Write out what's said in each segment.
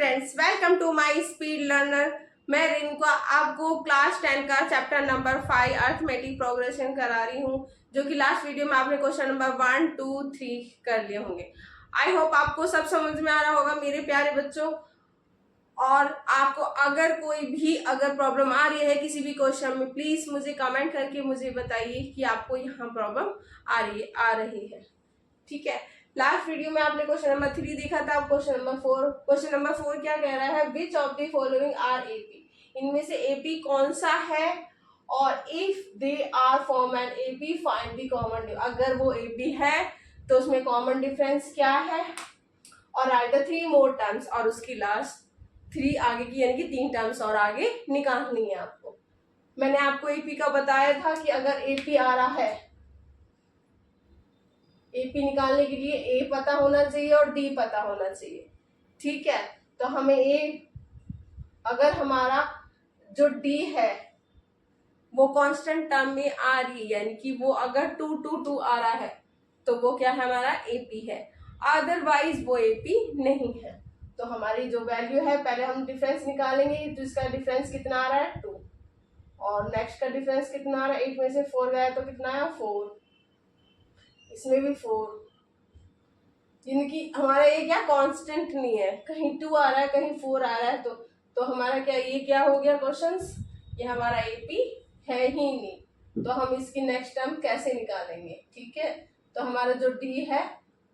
Students, welcome to my speed learner. मैं रिंका आपको class 10 का चैप्टर नंबर 5 अर्थमेटिक प्रोग्रेशन करा रही हूँ, जो कि लास्ट वीडियो में आपने क्वेश्चन नंबर 1, 2, 3 कर लिए होंगे। आई होप आपको सब समझ में आ रहा होगा मेरे प्यारे बच्चों। और आपको अगर प्रॉब्लम आ रही है किसी भी क्वेश्चन में, प्लीज मुझे कमेंट करके मुझे बताइए कि आपको यहाँ प्रॉब्लम आ रही है। ठीक है, लास्ट वीडियो में आपने क्वेश्चन नंबर 3 देखा था। अब क्वेश्चन नंबर 4 क्या कह रहा है? Which of the following are AP, इनमें से एपी कौन सा है? और if they are form an AP find the common difference, अगर वो एपी है तो उसमें कॉमन डिफरेंस क्या है? और राइट द 3 मोर टर्म्स, और उसकी लास्ट 3 आगे की यानी कि 3 टर्म्स और आगे निकालनी है आपको। मैंने आपको एपी का बताया था कि अगर एपी आ रहा है, एपी निकालने के लिए ए पता होना चाहिए और डी पता होना चाहिए। ठीक है, तो हमें अगर हमारा जो डी है वो कांस्टेंट टर्म में आ रही है, यानी कि वो अगर 2 2 2 आ रहा है तो वो क्या है? हमारा एपी है। अदरवाइज वो एपी नहीं है। तो हमारी जो वैल्यू है, पहले हम डिफरेंस निकालेंगे। तो इसका डिफरेंस कितना आ रहा है? 2। और नेक्स्ट का डिफरेंस कितना आ रहा है? 8 में से 4 गया तो कितना है? 4। इसमें भी 4। जिनकी हमारा ये क्या कांस्टेंट नहीं है, कहीं 2 आ रहा है कहीं 4 आ रहा है, तो हमारा क्या ये क्या हो गया क्वेश्चंस? ये हमारा एपी है ही नहीं। तो हम इसकी नेक्स्ट टर्म कैसे निकालेंगे? ठीक है, तो हमारा जो डी है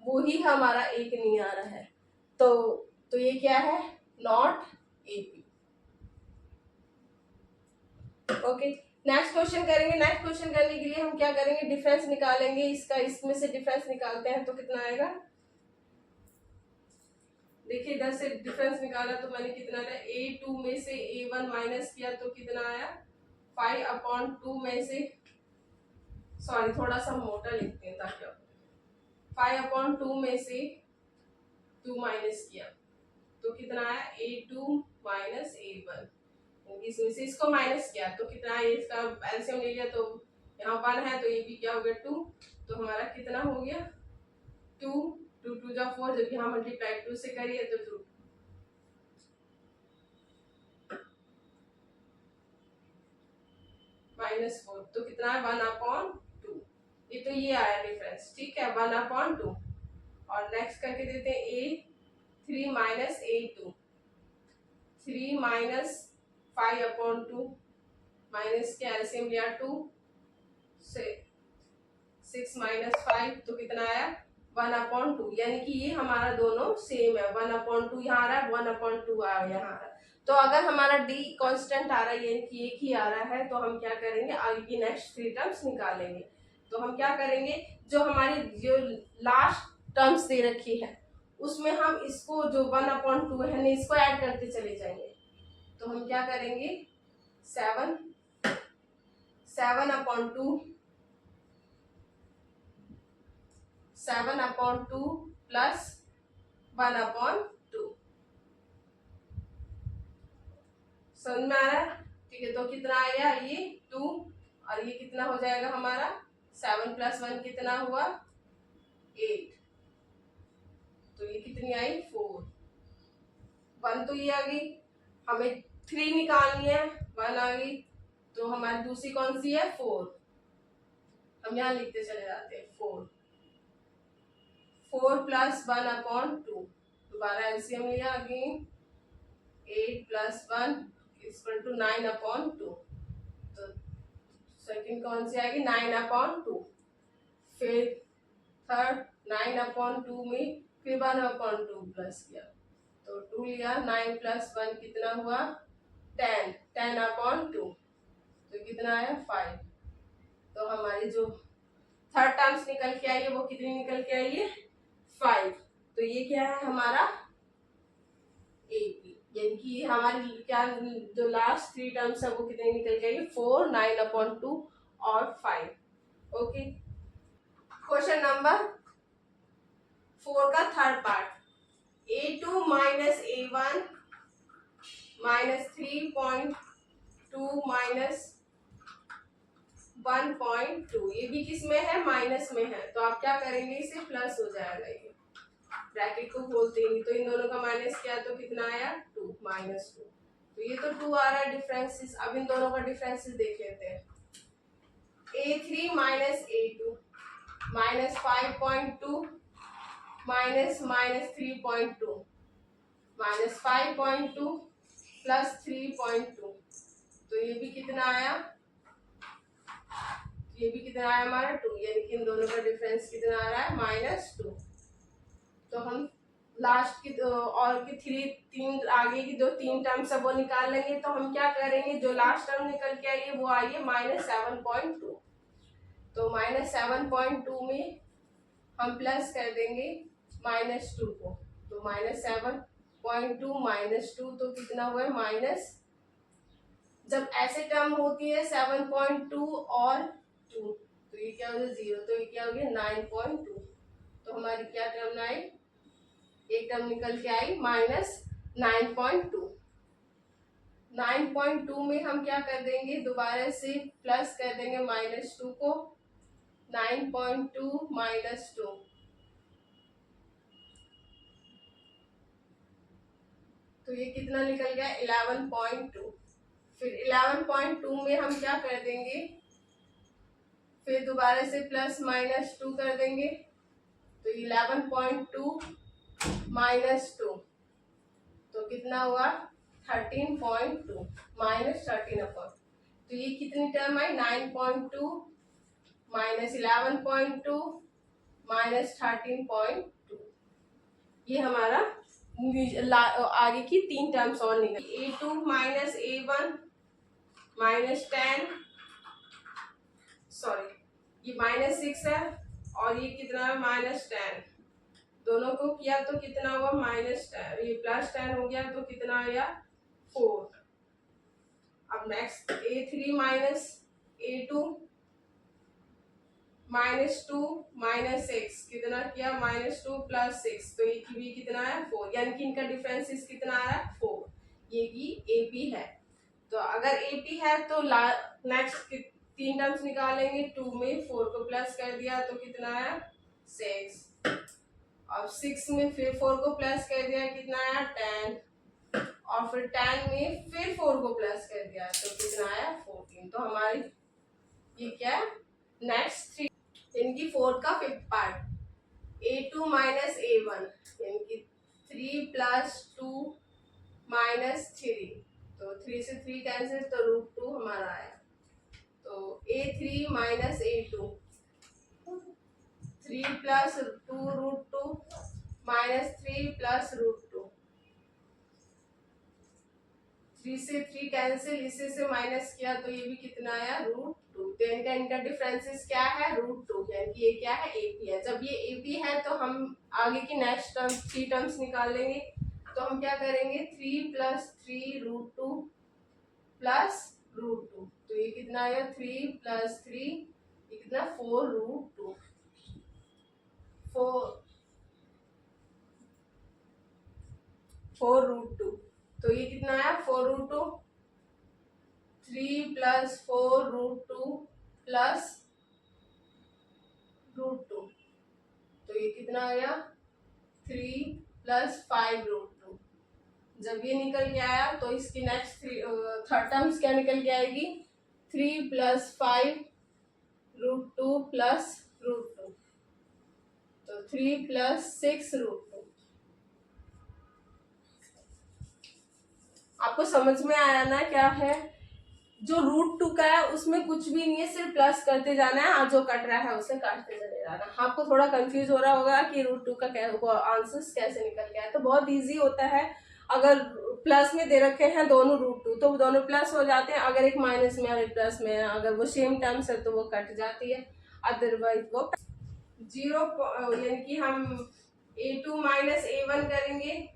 वो ही हमारा एक नहीं आ रहा है, तो ये क्या है? Not AP. Okay, next question करेंगे। नेक्स्ट क्वेश्चन करने के लिए हम क्या करेंगे? डिफरेंस निकालेंगे। इसमें से डिफरेंस निकालते हैं तो कितना आएगा? देखिए, इधर से डिफरेंस निकाला तो मैंने कितना था? A2 में से A1 माइनस किया तो कितना आया? 5/2 में से, सॉरी थोड़ा सा मोटा लिखते हैं ताकि 5/2 में से 2 माइनस किया तो कितना आया? A2 minus A1। इसमें से इसको माइनस किया तो कितना है? इसका एलसीएम ले लिया तो यहाँ 1 है तो ये भी क्या हो गया? 2। तो हमारा कितना हो गया? 2 2 2 जा 4, जब यहाँ मल्टीप्लाई 2 से करिए तो 2 -4 तो कितना है? 1/2। ये तो ये आया डिफरेंस। ठीक है, 1/2। और नेक्स्ट करके देते हैं A3 minus A2, 3 minus 5/2 minus के एलसीएम लिया 2 से 6 माइनस 5 तो कितना आया? 1/2। यानी कि ये हमारा दोनों सेम है। 1/2 यहाँ आ रहा है, 1/2 यहाँ आ रहा है। तो अगर हमारा डी कांस्टेंट आ रहा है, यानी कि एक ही आ रहा है, तो हम क्या करेंगे? आगे की नेक्स्ट 3 टर्म्स निकालेंगे। तो हम क्या करेंगे? जो हमारी जो लास्ट टर्म्स दे रखी है उसमें हम इसको जो 1/2 है इसको ऐड करते चले जाएंगे। तो हम क्या करेंगे? 7/2 प्लस 1/2 समझ में आ रहा है? ठीक है, तो कितना आएगा? ये 2 और ये कितना हो जाएगा हमारा? 7 + 1 कितना हुआ? 8। तो ये कितनी आई? 4। 1 तो ये आ गई, हमें 3 निकालनी है, 1 आ गई। तो हमारी दूसरी कौन सी है? 4। हम यहाँ लिखते चले जाते हैं 4 प्लस 1/2। दोबारा एलसीएम लिया अगेन, 8 + 1 = 9/2। तो सेकंड कौन सी आएगी? 9/2। फिर थर्ड 9/2 में फिर 1/2 प्लस किया तो 2 लिया। 9 + 1 कितना हुआ? 10। 10/2 तो कितना आया? 5। तो हमारी जो थर्ड टर्म्स निकल के आई है वो कितनी निकल के आई है? 5। तो ये क्या है हमारा? एपी। यानी कि हमारी क्या जो लास्ट 3 टर्म्स है वो कितनी निकल के आई? 4, 9/2 और 5। ओके, क्वेश्चन नंबर 4 का third part. A2 minus A1 -3.2 -1.2, ये भी किस में है? माइनस में है। तो आप क्या करेंगे? इसे प्लस हो जाएगा ये। ब्रैकेट को खोलते ही नहीं, तो इन दोनों का माइनस किया तो कितना आया 2 -2। तो ये तो 2 आ रहा है डिफरेंसेस। अब इन दोनों का डिफरेंसेस देख लेते हैं। A3 - A2 -5.2 -3.2 -5.2 + 3.2। तो ये भी कितना आया, ये भी कितना आया हमारा 2, यानी कि इन दोनों का डिफरेंस कितना आ रहा है -2। तो हम लास्ट की और की तीन आगे की जो 3 टर्म्स है वो निकाल लेंगे। तो हम क्या करेंगे, जो लास्ट टर्म निकल के आई है वो आई है -7.2। तो -7.2 में हम प्लस कर देंगे -2 को। तो -7.2 -2 तो कितना हुआ है माइनस, जब ऐसे टर्म होती है 7.2 और 2 तो ये क्या हो गया 0, तो ये क्या हो गया 9.2। तो हमारी क्या टर्म आई, एक टर्म निकल के आई -9.2। 9.2 में हम क्या कर देंगे, दोबारा से प्लस कर देंगे -2 को। 9.2 -2 तो ये कितना निकल गया 11.2। फिर 11.2 में हम क्या कर देंगे, फिर दोबारा से +-2 कर देंगे। तो 11.2 -2 तो कितना हुआ 13.2 -13 तो ये कितनी टर्म आई 9.2 -11.2 -13.2। ये हमारा आगे की 3 टर्म्स और निकली। A2 - A1 -10 सॉरी ये -6 है और ये कितना है -10। दोनों को किया तो कितना हुआ -10, ये +10 हो गया तो कितना आया 4। अब नेक्स्ट A3 - A2 -2 -6 कितना किया -2 + 6 तो ये भी कितना है 4, यानी कि इनका डिफरेंस कितना आ रहा है 4। ये भी AP है। तो अगर AP है तो नेक्स्ट 3 टर्म्स निकालेंगे। 2 में 4 को प्लस कर दिया तो कितना आया 6। अब 6 में फिर 4 को प्लस कर दिया कितना आया 10। और फिर 10 में फिर 4 को प्लस कर दिया तो कितना आया 14। तो हमारी ये क्या है नेक्स्ट 3 इनकी 4 का 5th पार्ट A2 - A1 यानी कि 3 + 2 - 3 तो 3 से 3 कैंसिल तो √2 हमारा आया। तो A3 - A2 3 + 2 √2 -3 + √2 3 से 3 कैंसिल, इसी से माइनस किया तो ये भी कितना आया √2। तो इनका डिफरेंसेस क्या है √2, यानी कि ये क्या है AP है। जब ये AP है तो हम आगे की नेक्स्ट टर्म 3 टर्म्स निकाल लेंगे। तो हम क्या करेंगे 3 + 3 √2 + √2 तो ये कितना आया 3 + 3 ये कितना 4 √2 4 √2 तो ये कितना आया 4 √2 3 + 4 √2 + √2 तो ये कितना आया 3 + 5 √2। जब ये निकल के आया तो इसकी नेक्स्ट थर्ड टर्म्स क्या निकल के आएगी 3 + 5 √2 + √2 तो 3 + 6 √2। आपको समझ में आया ना क्या है। जो √2 का है उसमें कुछ भी नहीं है, सिर्फ प्लस करते जाना है और जो कट रहा है उसे काटते चले जाना है। आपको थोड़ा कंफ्यूज हो रहा होगा कि √2 का आंसर्स कैसे निकल के आए। तो बहुत इजी होता है। अगर प्लस में दे रखे हैं दोनों √2 तो दोनों प्लस हो जाते हैं। अगर एक माइनस में और एक प्लस में है, अगर वो सेम टर्म्स है तो वो कट जाती है, अदरवाइज वो 0 यानी कि हम A2 - A1 करेंगे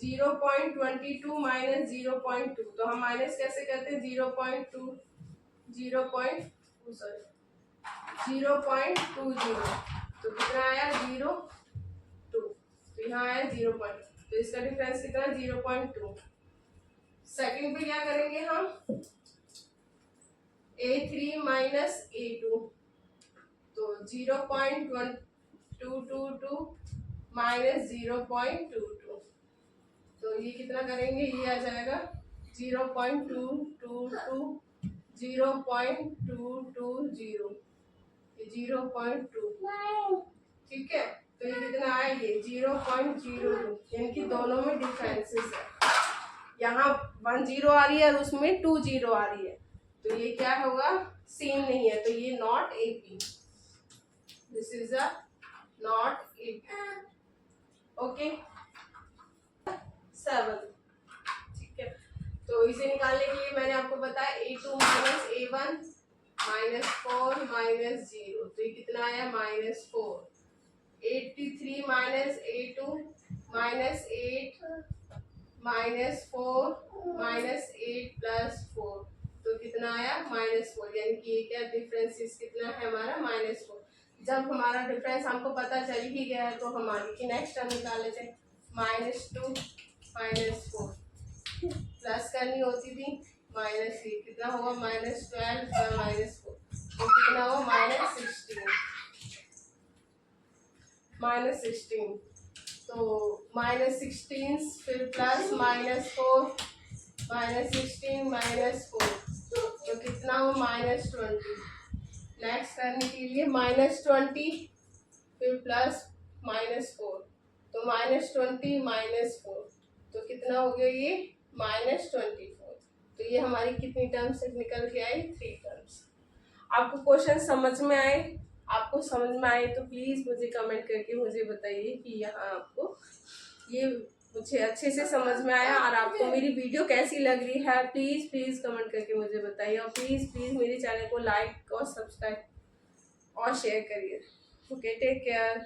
0.22 - 0.2 तो हम माइनस कैसे करते हैं 0.2 0.20 तो कितना आया 0.2 तो यहाँ आया 0. तो इसका डिफरेंस कितना 0.2। सेकंड पे क्या करेंगे हम A3 - A2 तो 0.1222 माइनस 0.22। तो ये कितना करेंगे, ये आ जाएगा 0.222, 0.220, ये 0.2। ठीक है, तो ये कितना है, ये 0.02, इनकी दोनों में डिफरेंसेस है। यहाँ 10 आ रही है और उसमें 20 आ रही है, तो ये क्या होगा, सेम नहीं है, तो ये not AP, this is a not AP. Okay 7। ठीक है, तो इसे निकालने के लिए मैंने आपको बताया A2 minus A1 minus 4 minus 0, तो ये कितना आया, -4। 83 minus A2 minus 8 minus 4 minus 8 plus 4, तो कितना आया, -4। यानी कि ये क्या डिफरेंस कितना है हमारा, -4। जब हमारा डिफरेंस हमको पता चल ही गया है तो हम आगे की नेक्स्ट टर्म निकाल लेते हैं। -2 -4 प्लस करनी होती थी, -3 कितना होगा, -12 -4, तो कितना होगा, -16। तो -16 फिर प्लस -4 -16 -4, तो कितना हो, -20। नेक्स्ट करने के लिए -20 फिर प्लस -4, तो -20 -4, तो कितना हो गया, ये -24। तो ये हमारी कितनी टर्म्स निकल के आई, 3 टर्म्स। आपको क्वेश्चन समझ में आए, आपको समझ में आए तो प्लीज मुझे कमेंट करके मुझे बताइए कि यहाँ आपको ये मुझे अच्छे से समझ में आया, और आपको मेरी वीडियो कैसी लग रही है, प्लीज प्लीज कमेंट करके मुझे बताइए, और प्लीज प्लीज मेरे चैनल को लाइक और सब्सक्राइब और शेयर करिए। Okay, take care.